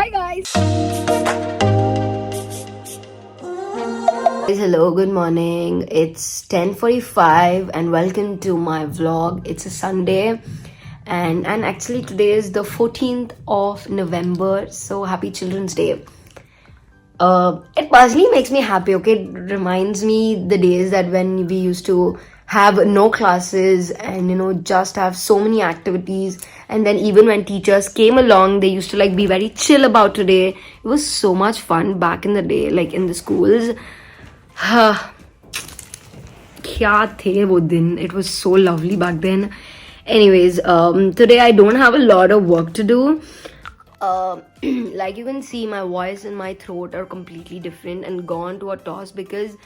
Bye guys. Hello, good morning. It's 10:45 and welcome to my vlog. It's a Sunday and actually today is the 14th of November. So happy Children's Day. It personally makes me happy, okay? It reminds me the days that when we used to have no classes and just have so many activities, and then even when teachers came along they used to like be very chill about today. It was so much fun back in the day, like in the schools. क्या थे वो दिन. It was so lovely back then. Anyways, today I don't have a lot of work to do. Like you can see, my voice and my throat are completely different and gone to a toss because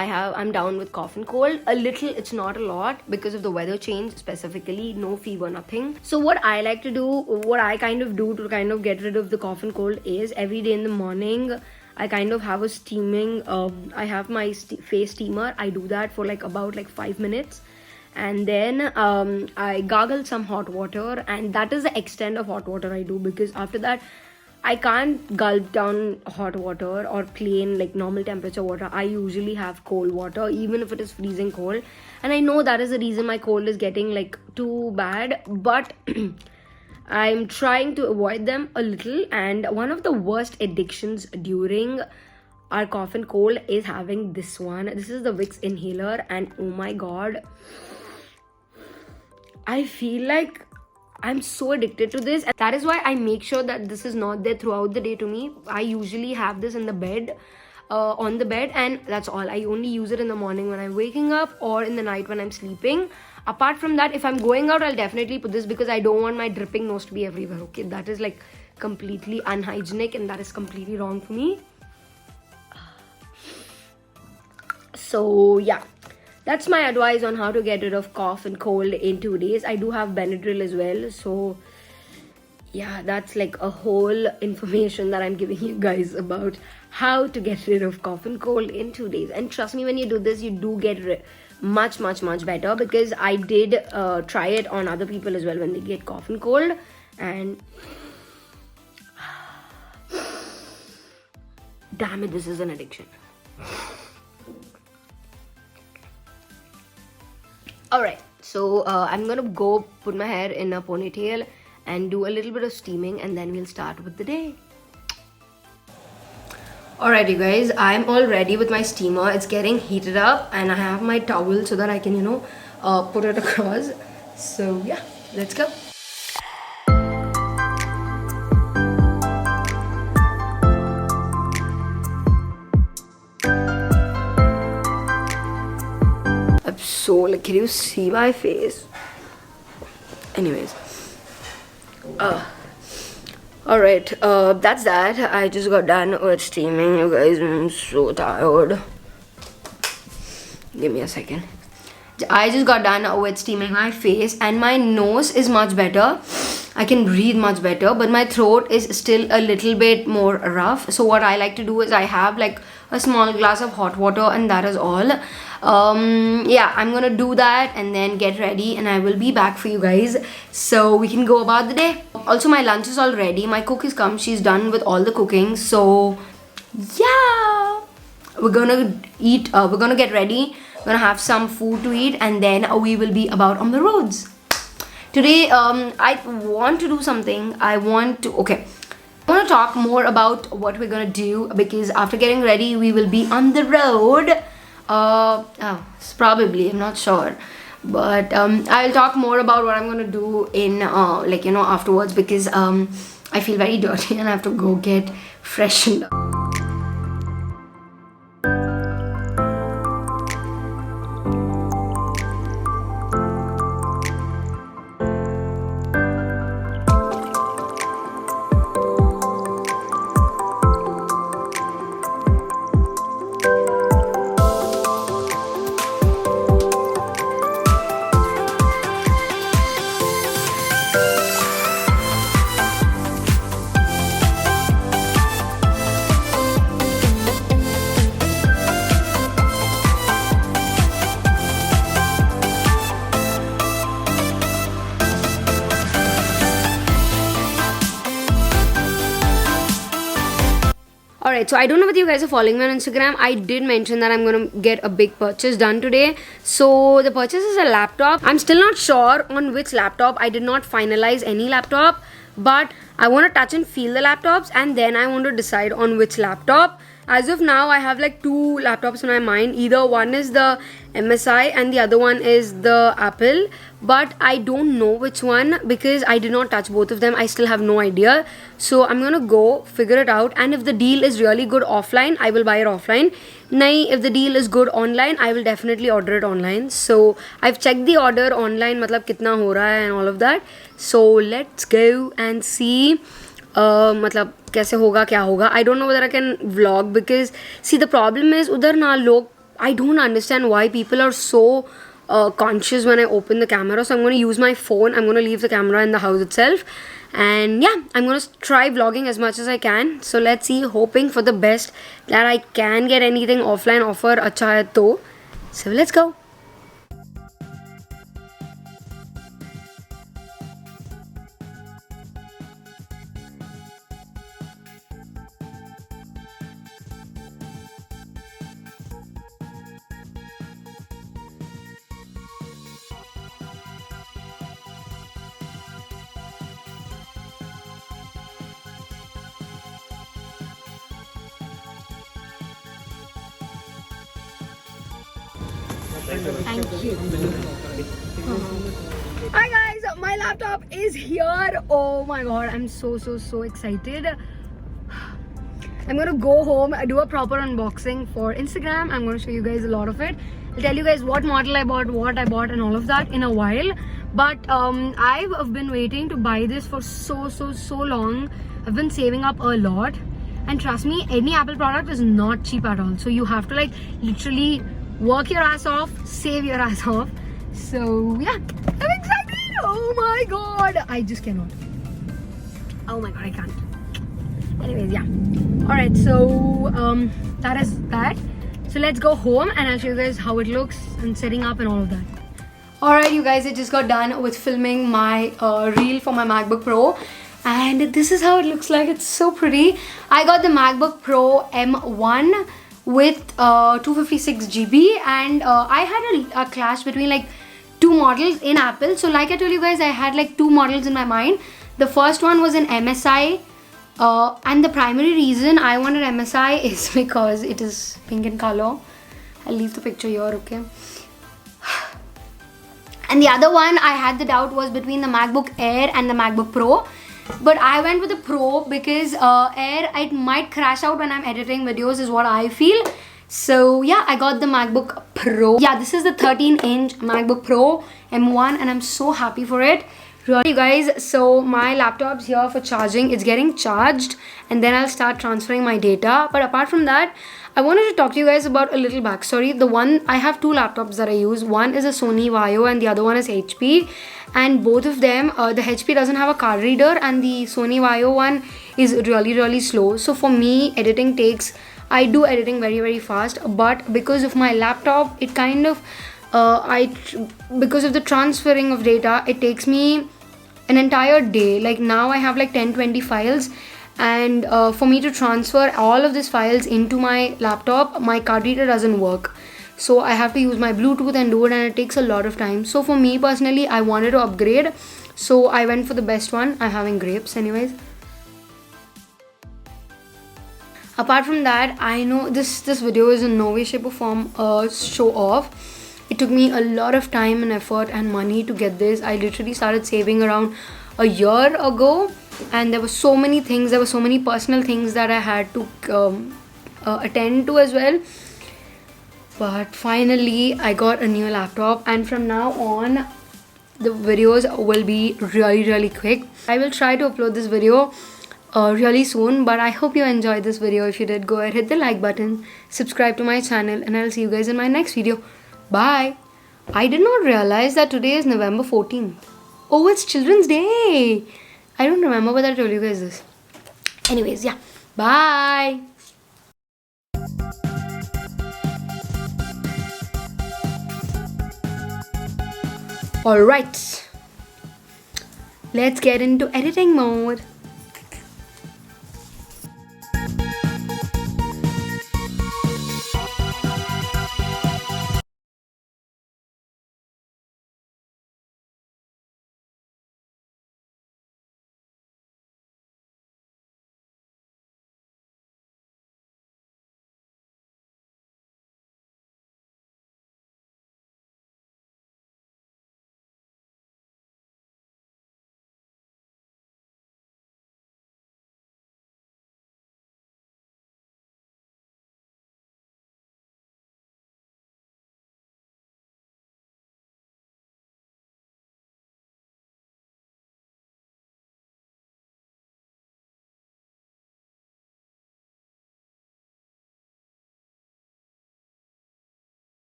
I'm down with cough and cold. A little, it's not a lot because of the weather change, specifically no fever, nothing. So what I like to do, what I kind of do to kind of get rid of the cough and cold is every day in the morning I kind of have a steaming, I have my face steamer. I do that for about 5 minutes, and then I gargle some hot water, and that is the extent of hot water I do, because after that I can't gulp down hot water or plain normal temperature water. I usually have cold water even if it is freezing cold, and I know that is the reason my cold is getting too bad, but I'm trying to avoid them a little. And one of the worst addictions during our cough and cold is having this one. This is the Vicks inhaler, and oh my god, I feel like I'm so addicted to this, and that is why I make sure that this is not there throughout the day to me. I usually have this in the bed, on the bed, and that's all. I only use it in the morning when I'm waking up or in the night when I'm sleeping. Apart from that, if I'm going out, I'll definitely put this because I don't want my dripping nose to be everywhere, okay? That is completely unhygienic, and that is completely wrong for me. So yeah, that's my advice on how to get rid of cough and cold in 2 days. I do have Benadryl as well, so yeah, that's a whole information that I'm giving you guys about how to get rid of cough and cold in 2 days. And trust me, when you do this, you do get much better, because I did try it on other people as well when they get cough and cold, and damn it, this is an addiction. Alright, so I'm gonna go put my hair in a ponytail and do a little bit of steaming, and then we'll start with the day. Alright you guys, I'm all ready with my steamer. It's getting heated up and I have my towel so that I can put it across. So yeah, let's go. I'm so can you see my face? Anyways, alright, that's that. I just got done with steaming, you guys. I'm so tired. Give me a second. I just got done with steaming my face, and my nose is much better. I can breathe much better, but my throat is still a little bit more rough. So what I like to do is I have a small glass of hot water, and that is all. Yeah, I'm gonna do that and then get ready, and I will be back for you guys so we can go about the day. Also, my lunch is all ready. My cook is come. She's done with all the cooking. So yeah, we're gonna eat. We're gonna get ready. We're gonna have some food to eat, and then we will be about on the roads. Today, I want to do something. I want to talk more about what we're gonna do, because after getting ready, we will be on the road. Probably, I'm not sure, but I'll talk more about what I'm gonna do in afterwards, because I feel very dirty and I have to go get freshened up. Alright, so I don't know whether you guys are following me on Instagram. I did mention that I'm gonna get a big purchase done today. So the purchase is a laptop. I'm still not sure on which laptop. I did not finalize any laptop, but I want to touch and feel the laptops, and then I want to decide on which laptop. As of now, I have like two laptops in my mind. Either one is the MSI and the other one is the Apple, but I don't know which one because I did not touch both of them. I still have no idea. So I'm gonna go figure it out, and if the deal is really good offline, I will buy it offline. Nahi, if the deal is good online, I will definitely order it online. So I've checked the order online, matlab kitna ho raha hai and all of that. So let's go and see. मतलब कैसे होगा क्या होगा. I don't know whether I can vlog because see the problem is उधर ना लोग, I don't understand why people are so conscious when I open the camera. So I'm going to use my phone. I'm going to leave the camera in the house itself, and yeah, I'm going to try vlogging as much as I can. So let's see, hoping for the best that I can get anything offline offer अच्छा है तो. So let's go. Thank you. Hi guys, my laptop is here. Oh my god, I'm so excited. I'm gonna go home, do a proper unboxing for Instagram. I'm gonna show you guys a lot of it. I'll tell you guys what model I bought, what I bought, and all of that in a while. But I've been waiting to buy this for so long. I've been saving up a lot, and trust me, any Apple product is not cheap at all. So you have to like literally work your ass off, save your ass off. So yeah, I'm excited. Oh my god, I just cannot. Oh my god, I can't. Anyways, yeah. Alright, so that is that. So let's go home and I'll show you guys how it looks and setting up and all of that. Alright you guys, I just got done with filming my reel for my MacBook Pro, and this is how it looks like. It's so pretty. I got the MacBook Pro M1 with 256 GB, and I had a clash between like two models in Apple. So like I told you guys, I had like two models in my mind. The first one was an MSI, and the primary reason I wanted MSI is because it is pink in color. I'll leave the picture here, okay? And the other one I had the doubt was between the MacBook Air and the MacBook Pro. But I went with the Pro because Air, it might crash out when I'm editing videos is what I feel. So yeah, I got the MacBook Pro. Yeah, this is the 13-inch MacBook Pro M1 and I'm so happy for it. Really, you guys, so my laptop's here for charging. It's getting charged and then I'll start transferring my data. But apart from that, I wanted to talk to you guys about a little backstory. The one, I have two laptops that I use. One is a Sony Vaio and the other one is HP. And both of them, the HP doesn't have a card reader and the Sony Vaio one is really slow. So for me, editing takes, I do editing very fast. But because of my laptop, it kind of, because of the transferring of data, it takes me an entire day. Like now I have like 10-20 files, and for me to transfer all of these files into my laptop, my card reader doesn't work. So I have to use my Bluetooth and do it, and it takes a lot of time. So for me personally, I wanted to upgrade, so I went for the best one. I'm having grapes anyways. Apart from that, I know this video is in no way shape or form a show off. It took me a lot of time and effort and money to get this. I literally started saving around a year ago, and there were so many things, there were so many personal things that I had to attend to as well. But finally I got a new laptop, and from now on the videos will be really quick. I will try to upload this video really soon, but I hope you enjoyed this video. If you did, go ahead, hit the like button, subscribe to my channel, and I'll see you guys in my next video. Bye. I did not realize that today is November 14th. Oh, it's Children's Day. I don't remember whether I told you guys this. Anyways, yeah. Bye. Alright. Let's get into editing mode.